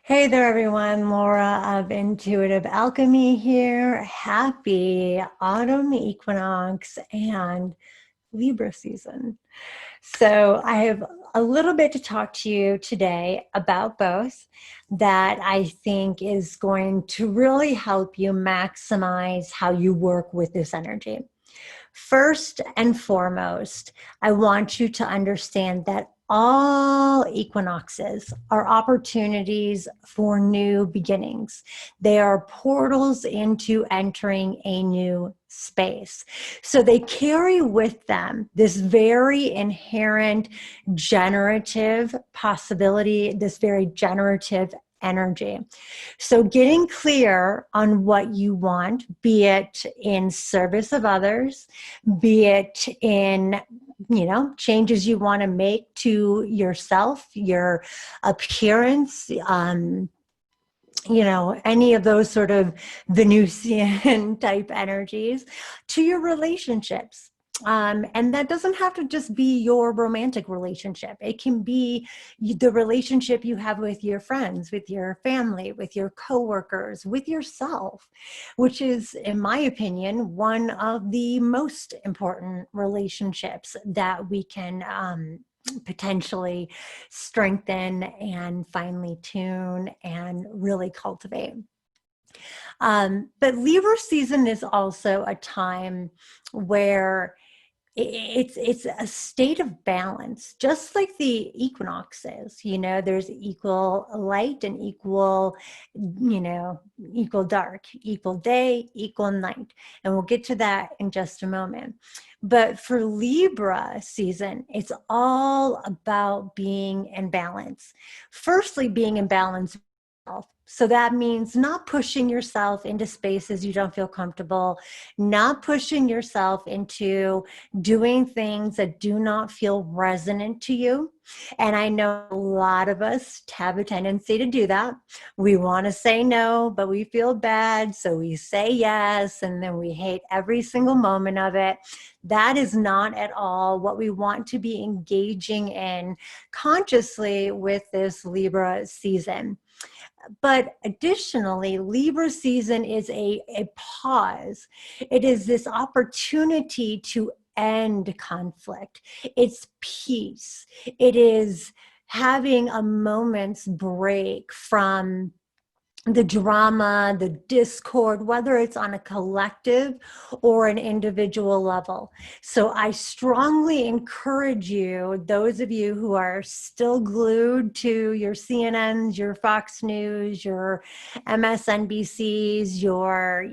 Hey there, everyone. Laura of Intuitive Alchemy here. Happy autumn equinox and Libra season. So, I have a little bit to talk to you today about both that I think is going to really help you maximize how you work with this energy. First and foremost, I want you to understand that all equinoxes are opportunities for new beginnings. They are portals into entering a new space. So they carry with them this very inherent generative possibility, this very generative energy. So getting clear on what you want, be it in service of others, be it in changes you want to make to yourself, your appearance, any of those sort of Venusian type energies, to your relationships. And that doesn't have to just be your romantic relationship. It can be the relationship you have with your friends, with your family, with your coworkers, with yourself, which is, in my opinion, one of the most important relationships that we can potentially strengthen and finely tune and really cultivate. But Libra season is also a time where it's a state of balance, just like the equinoxes. There's equal light and equal dark, equal day, equal night, and we'll get to that in just a moment. But for Libra season, it's all about being in balance. Firstly, being in balance. So that means not pushing yourself into spaces you don't feel comfortable, not pushing yourself into doing things that do not feel resonant to you. And I know a lot of us have a tendency to do that. We want to say no, but we feel bad. So we say yes, and then we hate every single moment of it. That is not at all what we want to be engaging in consciously with this Libra season. But additionally, Libra season is a pause. It is this opportunity to end conflict. It's peace. It is having a moment's break from the drama, the discord, whether it's on a collective or an individual level. So I strongly encourage you, those of you who are still glued to your CNNs, your Fox News, your MSNBCs, your,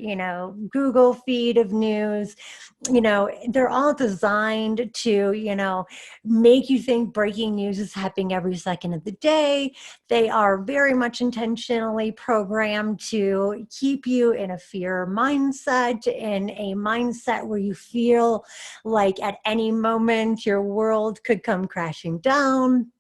Google feed of news, they're all designed to, make you think breaking news is happening every second of the day. They are very much intentionally programmed to keep you in a fear mindset, in a mindset where you feel like at any moment your world could come crashing down.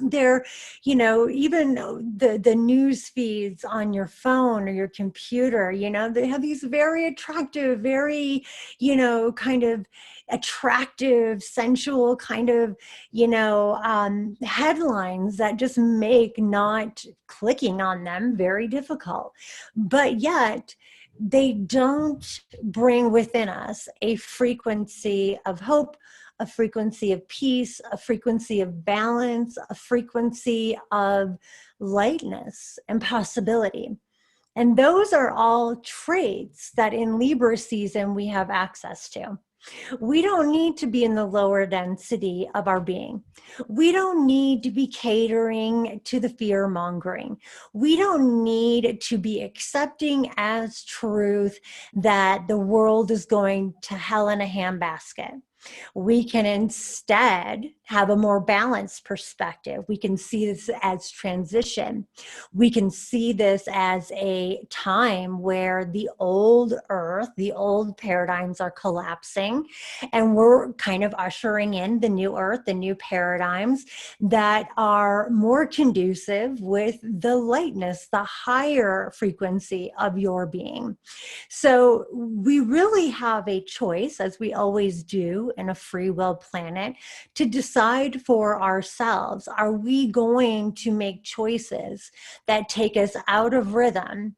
They're, even the news feeds on your phone or your computer, they have these very attractive, very, kind of attractive, sensual kind of, headlines that just make not clicking on them very difficult. But yet, they don't bring within us a frequency of hope, a frequency of peace, a frequency of balance, a frequency of lightness and possibility. And those are all traits that in Libra season we have access to. We don't need to be in the lower density of our being. We don't need to be catering to the fear mongering. We don't need to be accepting as truth that the world is going to hell in a handbasket. We can instead have a more balanced perspective. We can see this as transition. We can see this as a time where the old earth, the old paradigms are collapsing, and we're kind of ushering in the new earth, the new paradigms that are more conducive with the lightness, the higher frequency of your being. So we really have a choice, as we always do, true and a free will planet to decide for ourselves. Are we going to make choices that take us out of rhythm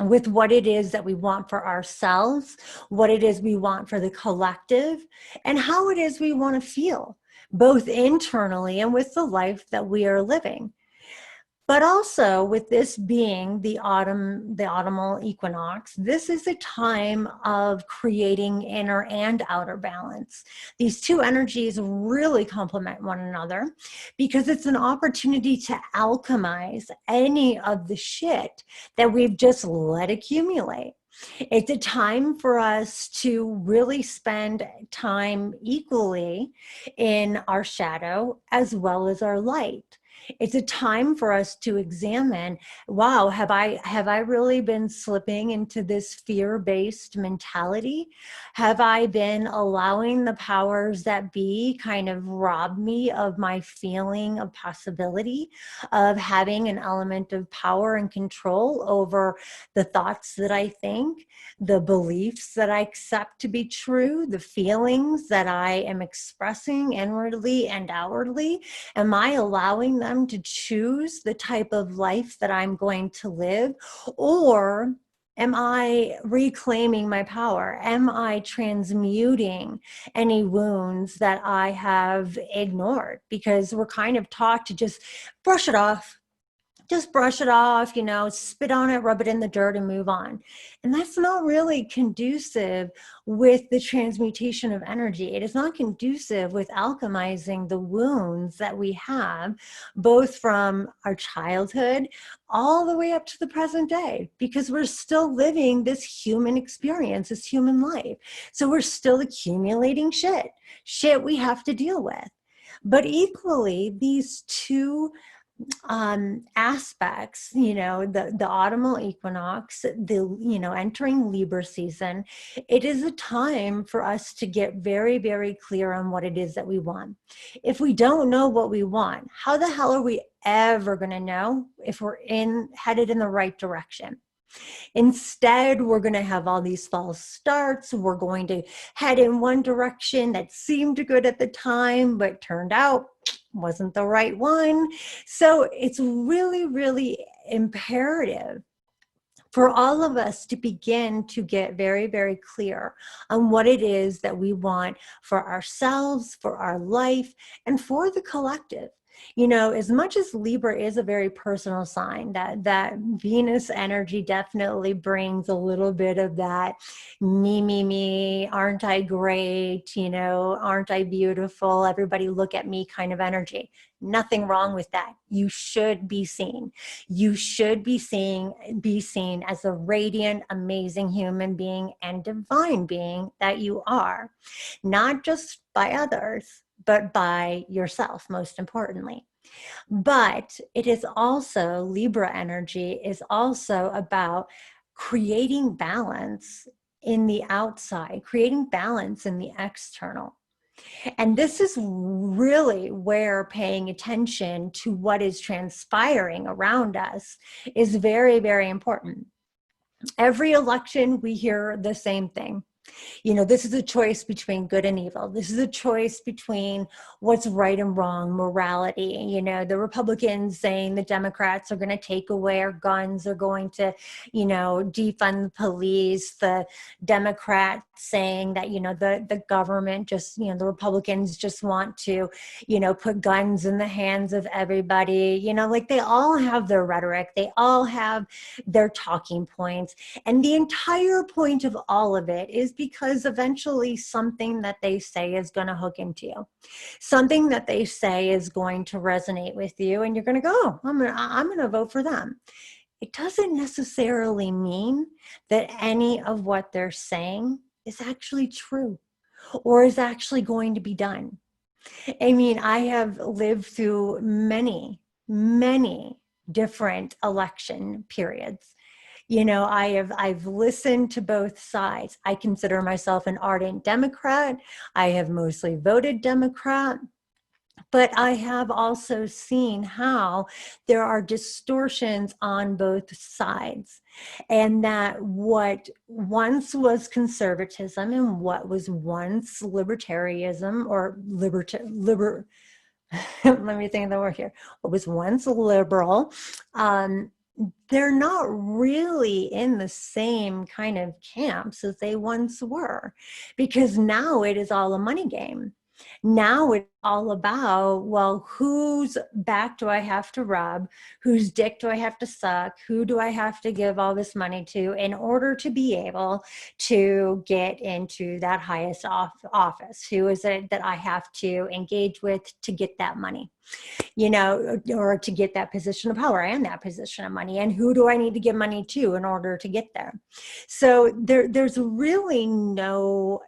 with what it is that we want for ourselves, what it is we want for the collective, and how it is we want to feel, both internally and with the life that we are living? But also, with this being the autumnal equinox, this is a time of creating inner and outer balance. These two energies really complement one another because it's an opportunity to alchemize any of the shit that we've just let accumulate. It's a time for us to really spend time equally in our shadow as well as our light. It's a time for us to examine, wow, have I really been slipping into this fear-based mentality? Have I been allowing the powers that be kind of rob me of my feeling of possibility, of having an element of power and control over the thoughts that I think, the beliefs that I accept to be true, the feelings that I am expressing inwardly and outwardly? Am I allowing them to choose the type of life that I'm going to live? Or am I reclaiming my power? Am I transmuting any wounds that I have ignored? Because we're kind of taught to just brush it off. Just brush it off, spit on it, rub it in the dirt and move on. And that's not really conducive with the transmutation of energy. It is not conducive with alchemizing the wounds that we have, both from our childhood all the way up to the present day, because we're still living this human experience, this human life. So we're still accumulating shit we have to deal with. But equally, these two aspects, the autumnal equinox, entering Libra season, it is a time for us to get very, very clear on what it is that we want. If we don't know what we want, how the hell are we ever going to know if we're headed in the right direction? Instead, we're going to have all these false starts. We're going to head in one direction that seemed good at the time, but turned out wasn't the right one. So it's really, really imperative for all of us to begin to get very, very clear on what it is that we want for ourselves, for our life, and for the collective. As much as Libra is a very personal sign, that Venus energy definitely brings a little bit of that me, aren't I great, aren't I beautiful, everybody look at me kind of energy. Nothing wrong with that. You should be seen. You should be seen as a radiant, amazing human being and divine being that you are, not just by others, but by yourself, most importantly. But it is also, Libra energy is also about creating balance in the outside, creating balance in the external. And this is really where paying attention to what is transpiring around us is very, very important. Every election, we hear the same thing. This is a choice between good and evil. This is a choice between what's right and wrong, morality. The Republicans saying the Democrats are going to take away our guns, they're going to, defund the police. The Democrats saying that, the government just, the Republicans just want to, put guns in the hands of everybody. Like they all have their rhetoric. They all have their talking points. And the entire point of all of it is because eventually something that they say is going to hook into you. Something that they say is going to resonate with you, and you're going to go, oh, I'm going to vote for them. It doesn't necessarily mean that any of what they're saying is actually true or is actually going to be done. I mean, I have lived through many, many different election periods. I've listened to both sides. I consider myself an ardent Democrat. I have mostly voted Democrat. But I have also seen how there are distortions on both sides, and that what once was conservatism and what was once libertarianism or let me think of the word here, what was once liberal, um, they're not really in the same kind of camps as they once were, because now it is all a money game. Now it's all about, well, whose back do I have to rub? Whose dick do I have to suck? Who do I have to give all this money to in order to be able to get into that highest office? Who is it that I have to engage with to get that money? Or to get that position of power and that position of money, and who do I need to give money to in order to get there? So there's really no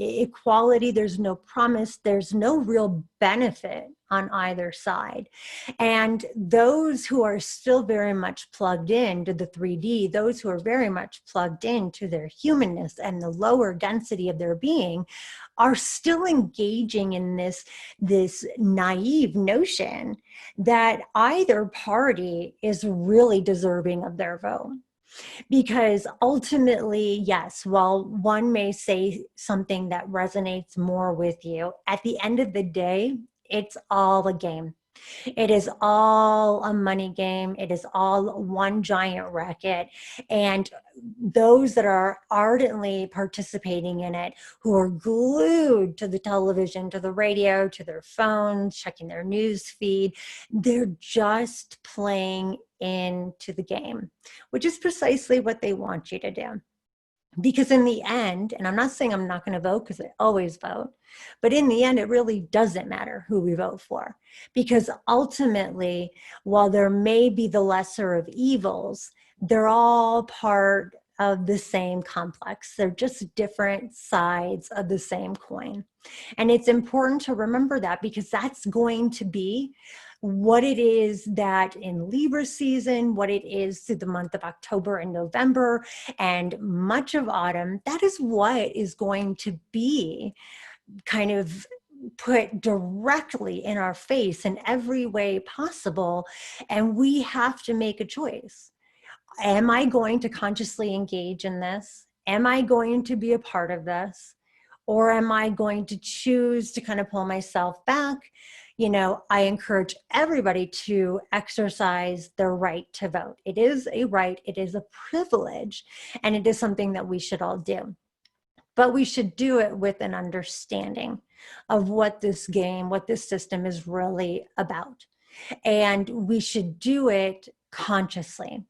equality, there's no promise, there's no real benefit on either side. And those who are still very much plugged into the 3D, those who are very much plugged into their humanness and the lower density of their being, are still engaging in this naive notion that either party is really deserving of their vote. Because ultimately, yes, while one may say something that resonates more with you, at the end of the day, it's all a game. It is all a money game. It is all one giant racket. And those that are ardently participating in it, who are glued to the television, to the radio, to their phones, checking their news feed, they're just playing into the game, which is precisely what they want you to do. Because in the end, and I'm not saying I'm not going to vote, because I always vote, but in the end, it really doesn't matter who we vote for. Because ultimately, while there may be the lesser of evils, they're all part of the same complex. They're just different sides of the same coin. And it's important to remember that, because that's going to be what it is that in Libra season, what it is through the month of October and November and much of autumn, that is what is going to be kind of put directly in our face in every way possible. And we have to make a choice. Am I going to consciously engage in this? Am I going to be a part of this? Or am I going to choose to kind of pull myself back? I encourage everybody to exercise their right to vote. It is a right, it is a privilege, and it is something that we should all do. But we should do it with an understanding of what this game, what this system is really about. And we should do it consciously.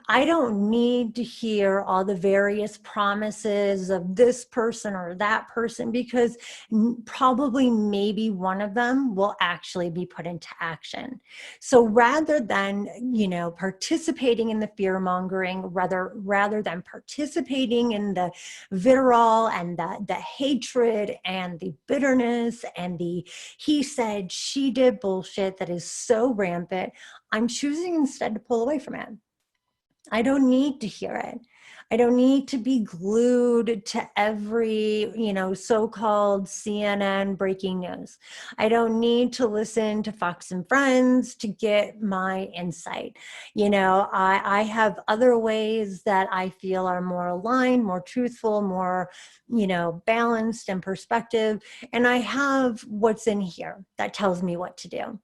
I don't need to hear all the various promises of this person or that person, because probably maybe one of them will actually be put into action. So rather than, participating in the fear mongering, rather than participating in the vitriol and the hatred and the bitterness and the he said, she did bullshit that is so rampant, I'm choosing instead to pull away from it. I don't need to hear it. I don't need to be glued to every, so-called CNN breaking news. I don't need to listen to Fox and Friends to get my insight. I have other ways that I feel are more aligned, more truthful, more, balanced and perspective. And I have what's in here that tells me what to do.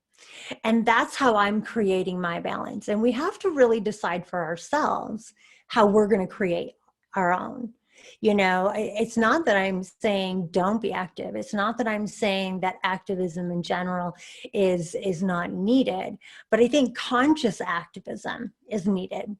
And that's how I'm creating my balance. And we have to really decide for ourselves how we're going to create our own. It's not that I'm saying don't be active. It's not that I'm saying that activism in general is not needed. But I think conscious activism is needed.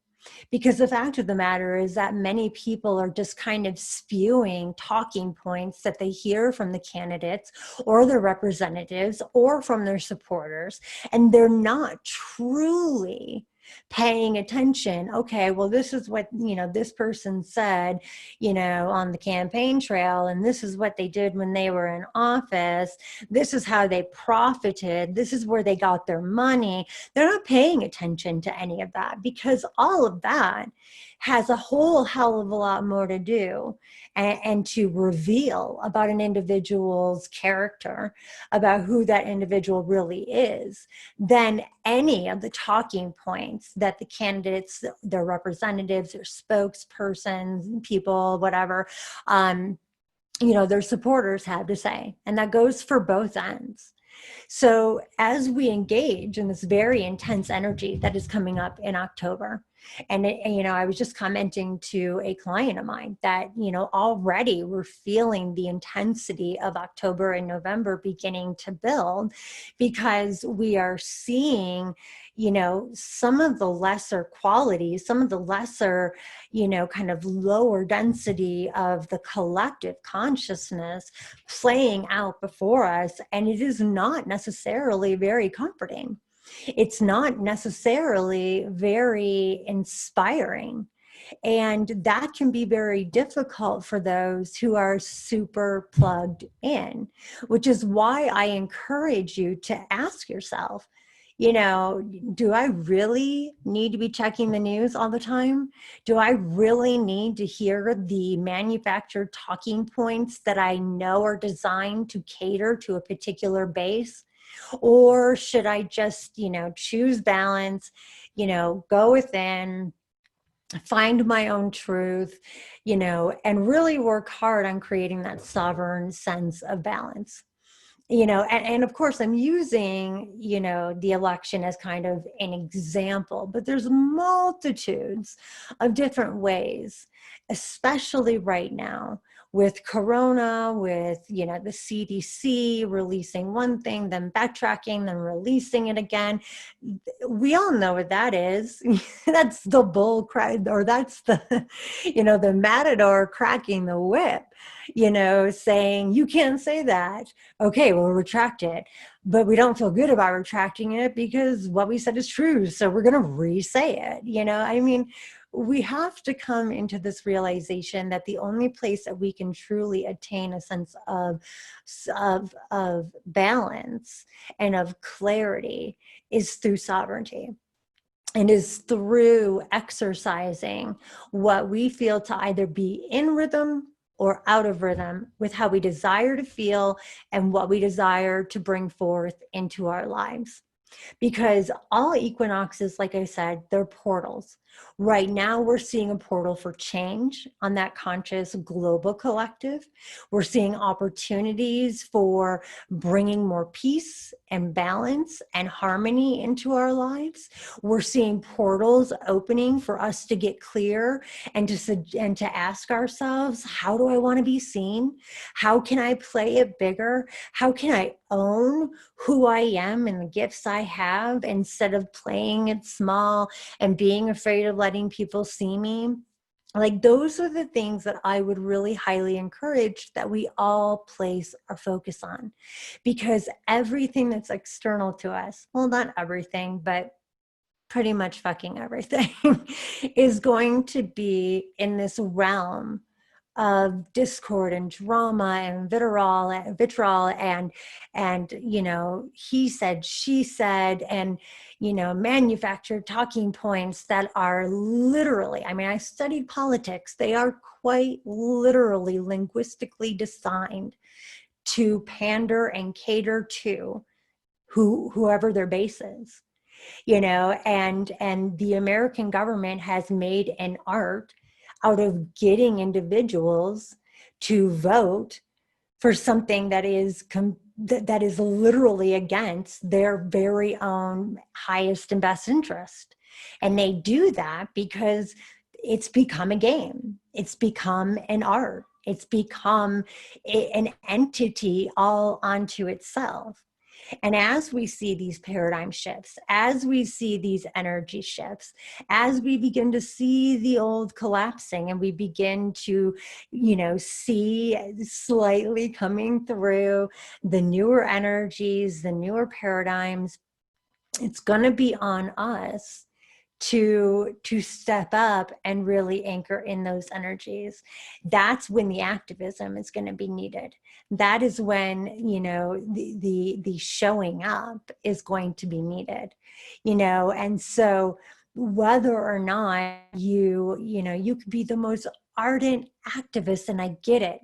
Because the fact of the matter is that many people are just kind of spewing talking points that they hear from the candidates or their representatives or from their supporters, and they're not truly paying attention. Okay, well, this is what, this person said, on the campaign trail, and this is what they did when they were in office. This is how they profited. This is where they got their money. They're not paying attention to any of that, because all of that has a whole hell of a lot more to do and to reveal about an individual's character, about who that individual really is, than any of the talking points that the candidates, their representatives, their spokespersons, people, whatever, their supporters have to say. And that goes for both ends. So as we engage in this very intense energy that is coming up in October, and I was just commenting to a client of mine that, already we're feeling the intensity of October and November beginning to build, because we are seeing, some of the lesser qualities, some of the lesser, kind of lower density of the collective consciousness playing out before us. And it is not necessarily very comforting. It's not necessarily very inspiring. And that can be very difficult for those who are super plugged in, which is why I encourage you to ask yourself, do I really need to be checking the news all the time? Do I really need to hear the manufactured talking points that I know are designed to cater to a particular base? Or should I just, choose balance, go within, find my own truth, and really work hard on creating that sovereign sense of balance? And of course I'm using, the election as kind of an example, but there's multitudes of different ways, especially right now with Corona, with, the CDC releasing one thing, then backtracking, then releasing it again. We all know what that is. That's the bull cry, or that's the, the matador cracking the whip, saying, you can't say that. Okay, we'll retract it. But we don't feel good about retracting it because what we said is true. So we're going to re-say it. We have to come into this realization that the only place that we can truly attain a sense of balance and of clarity is through sovereignty, and is through exercising what we feel to either be in rhythm or out of rhythm with how we desire to feel and what we desire to bring forth into our lives. Because all equinoxes, like I said, they're portals. Right now, we're seeing a portal for change on that conscious global collective. We're seeing opportunities for bringing more peace and balance and harmony into our lives. We're seeing portals opening for us to get clear and to ask ourselves, how do I want to be seen? How can I play it bigger? How can I own who I am and the gifts I have, instead of playing it small and being afraid of letting people see me? Like, those are the things that I would really highly encourage that we all place our focus on, because everything that's external to us, well, not everything, but pretty much fucking everything is going to be in this realm of discord and drama and vitriol and he said, she said, and manufactured talking points that are literally, I studied politics, they are quite literally linguistically designed to pander and cater to whoever their base is, and the American government has made an art out of getting individuals to vote for something that is that is literally against their very own highest and best interest. And they do that because it's become a game. It's become an art. It's become an entity all unto itself. And as we see these paradigm shifts, as we see these energy shifts, as we begin to see the old collapsing and we begin to, see slightly coming through the newer energies, the newer paradigms, it's going to be on us to step up and really anchor in those energies. That's when the activism is going to be needed. That is when, the showing up is going to be needed, and so whether or not you could be the most ardent activist, and I get it.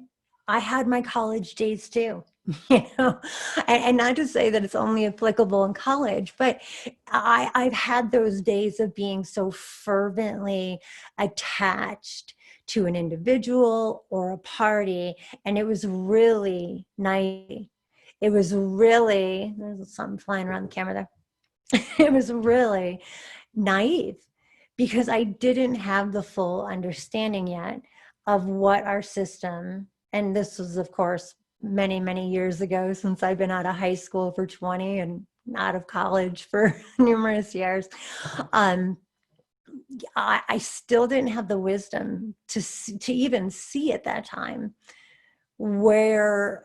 I had my college days too, you know, and not to say that it's only applicable in college, but I've had those days of being so fervently attached to an individual or a party, and it was really nice. It was really, there's something flying around the camera there. It was really naive because I didn't have the full understanding yet of what our system, and this was, of course, many, many years ago, since I've been out of high school for 20 and out of college for numerous years. I still didn't have the wisdom to even see at that time where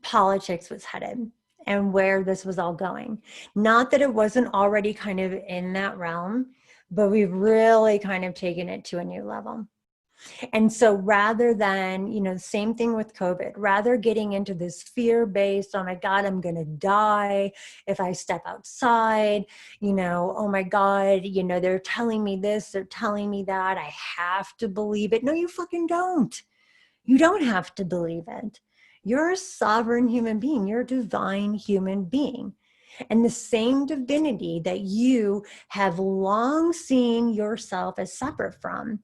politics was headed and where this was all going. Not that it wasn't already kind of in that realm, but we've really kind of taken it to a new level. And so rather than, same thing with COVID, rather getting into this fear-based, oh my God, I'm going to die if I step outside, oh my God, they're telling me this, they're telling me that, I have to believe it. No, you fucking don't. You don't have to believe it. You're a sovereign human being. You're a divine human being. And the same divinity that you have long seen yourself as separate from,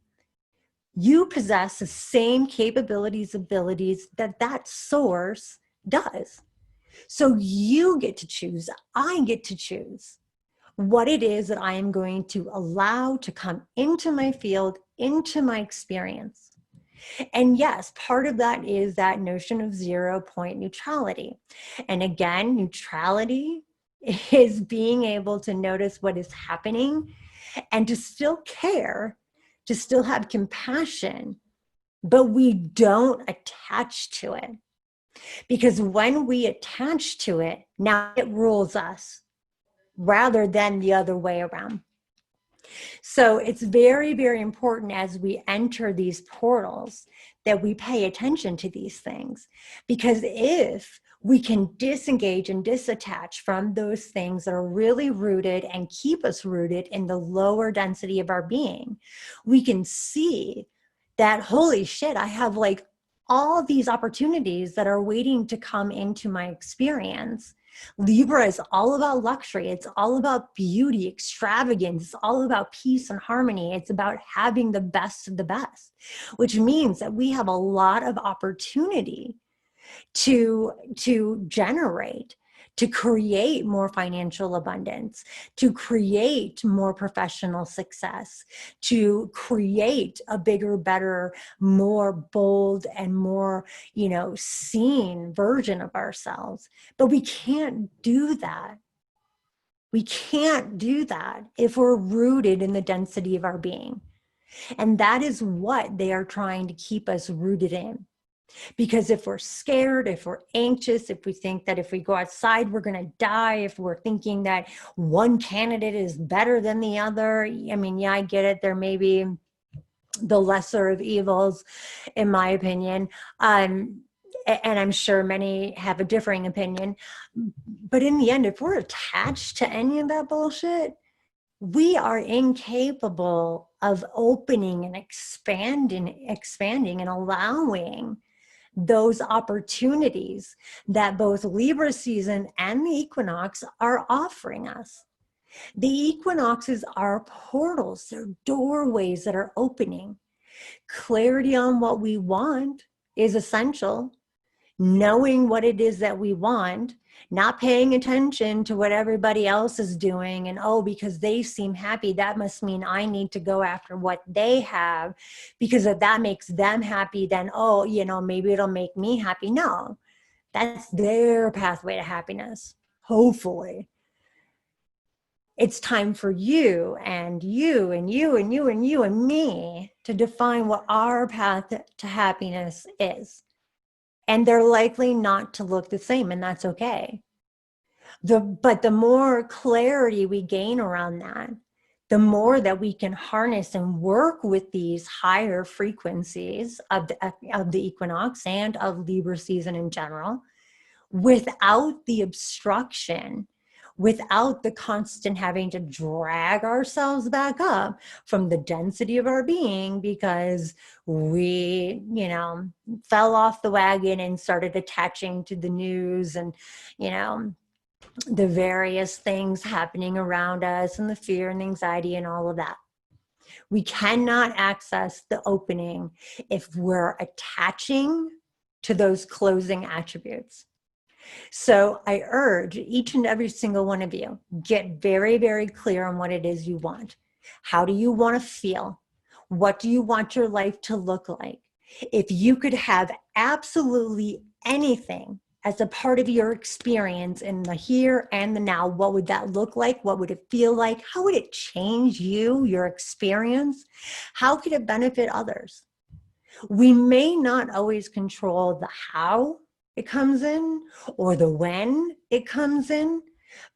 you possess the same capabilities, abilities that source does. So you get to choose, I get to choose what it is that I am going to allow to come into my field, into my experience. And yes, part of that is that notion of 0 point neutrality. And again, neutrality is being able to notice what is happening and to still care, to still have compassion, but we don't attach to it. Because when we attach to it, now it rules us rather than the other way around. So it's very, very important as we enter these portals that we pay attention to these things. Because if we can disengage and disattach from those things that are really rooted and keep us rooted in the lower density of our being, we can see that, holy shit, I have like all these opportunities that are waiting to come into my experience. Libra is all about luxury. It's all about beauty, extravagance. It's all about peace and harmony. It's about having the best of the best, which means that we have a lot of opportunity to generate, to create more financial abundance, to create more professional success, to create a bigger, better, more bold and more, seen version of ourselves. But we can't do that. We can't do that if we're rooted in the density of our being. And that is what they are trying to keep us rooted in. Because if we're scared, if we're anxious, if we think that if we go outside, we're going to die, if we're thinking that one candidate is better than the other, I mean, yeah, I get it. There may be the lesser of evils, in my opinion. And I'm sure many have a differing opinion. But in the end, if we're attached to any of that bullshit, we are incapable of opening and expanding and allowing those opportunities that both Libra season and the equinox are offering us. The equinoxes are portals, they're doorways that are opening. Clarity on what we want is essential. Knowing what it is that we want, not paying attention to what everybody else is doing and, oh, because they seem happy, that must mean I need to go after what they have, because if that makes them happy, then, oh, maybe it'll make me happy. No, that's their pathway to happiness, hopefully. It's time for you and you and you and you and you and me to define what our path to happiness is. And they're likely not to look the same, and that's okay. But the more clarity we gain around that, the more that we can harness and work with these higher frequencies of the equinox and of Libra season in general, without the obstruction, without the constant having to drag ourselves back up from the density of our being because we, fell off the wagon and started attaching to the news and, the various things happening around us and the fear and anxiety and all of that. We cannot access the opening if we're attaching to those closing attributes. So I urge each and every single one of you, get very, very clear on what it is you want. How do you want to feel? What do you want your life to look like? If you could have absolutely anything as a part of your experience in the here and the now, what would that look like? What would it feel like? How would it change you, your experience? How could it benefit others? We may not always control the how it comes in or the when it comes in,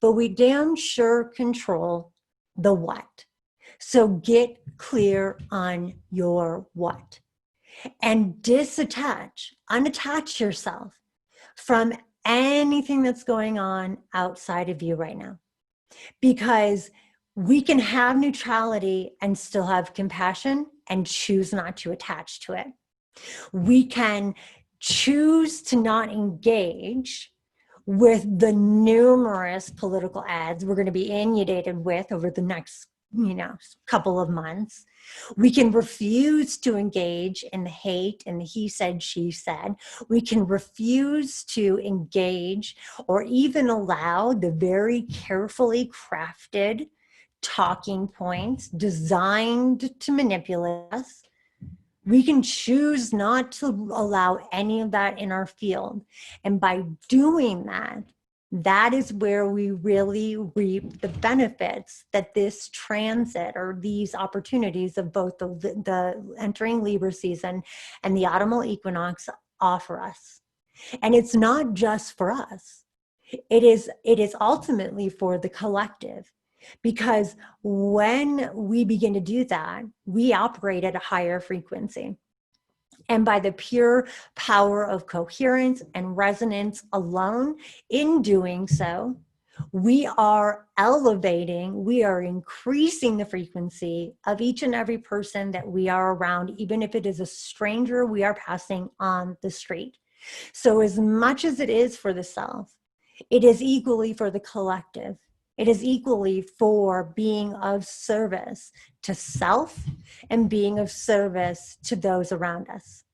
but we damn sure control the what. So get clear on your what and unattach yourself from anything that's going on outside of you right now. Because we can have neutrality and still have compassion and choose not to attach to it. We can choose to not engage with the numerous political ads we're going to be inundated with over the next couple of months. We can refuse to engage in the hate and the he said, she said. We can refuse to engage or even allow the very carefully crafted talking points designed to manipulate us. We can choose not to allow any of that in our field. And by doing that, that is where we really reap the benefits that this transit or these opportunities of both the entering Libra season and the autumnal equinox offer us. And it's not just for us. It is ultimately for the collective. Because when we begin to do that, we operate at a higher frequency. And by the pure power of coherence and resonance alone, in doing so, we are elevating, we are increasing the frequency of each and every person that we are around, even if it is a stranger we are passing on the street. So as much as it is for the self, it is equally for the collective. It is equally for being of service to self and being of service to those around us.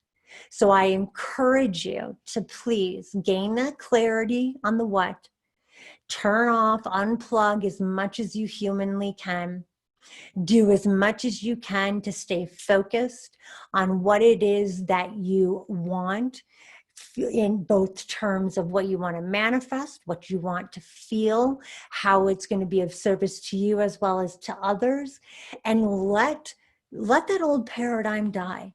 So I encourage you to please gain that clarity on the what, turn off, unplug as much as you humanly can, do as much as you can to stay focused on what it is that you want, in both terms of what you want to manifest, what you want to feel, how it's going to be of service to you as well as to others, and let that old paradigm die.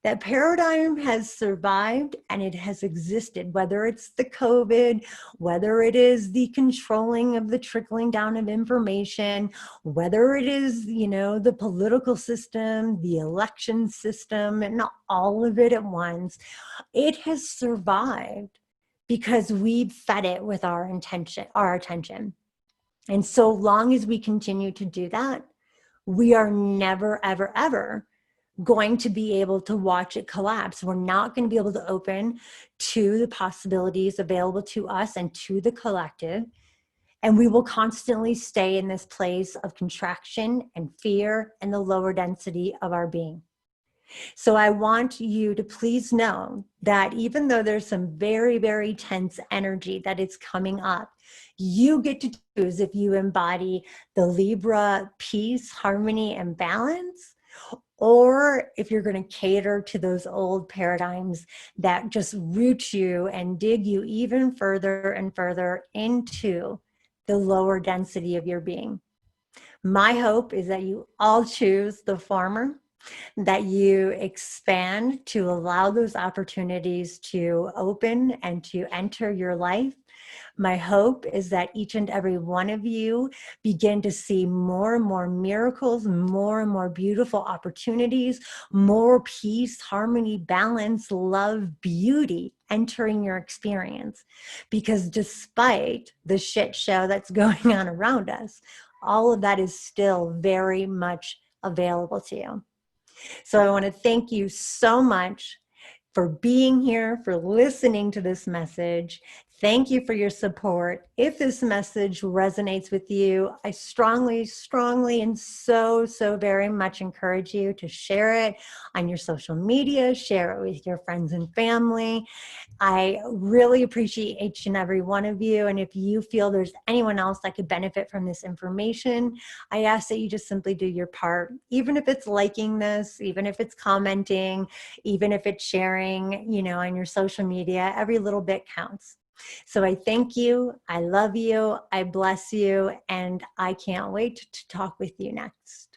That paradigm has survived and it has existed, whether it's the COVID, whether it is the controlling of the trickling down of information, whether it is, the political system, the election system, and all of it at once. It has survived because we fed it with our attention. And so long as we continue to do that, we are never, ever, ever going to be able to watch it collapse. We're not going to be able to open to the possibilities available to us and to the collective. And we will constantly stay in this place of contraction and fear and the lower density of our being. So I want you to please know that even though there's some very, very tense energy that is coming up, you get to choose if you embody the Libra peace, harmony, and balance, or if you're going to cater to those old paradigms that just root you and dig you even further and further into the lower density of your being. My hope is that you all choose the former, that you expand to allow those opportunities to open and to enter your life My hope is that each and every one of you begin to see more and more miracles, more and more beautiful opportunities, more peace, harmony, balance, love, beauty entering your experience. Because despite the shit show that's going on around us, all of that is still very much available to you. So I want to thank you so much for being here, for listening to this message. Thank you for your support. If this message resonates with you, I strongly, strongly, and so, so very much encourage you to share it on your social media, share it with your friends and family. I really appreciate each and every one of you. And if you feel there's anyone else that could benefit from this information, I ask that you just simply do your part, even if it's liking this, even if it's commenting, even if it's sharing, on your social media. Every little bit counts. So I thank you. I love you. I bless you. And I can't wait to talk with you next.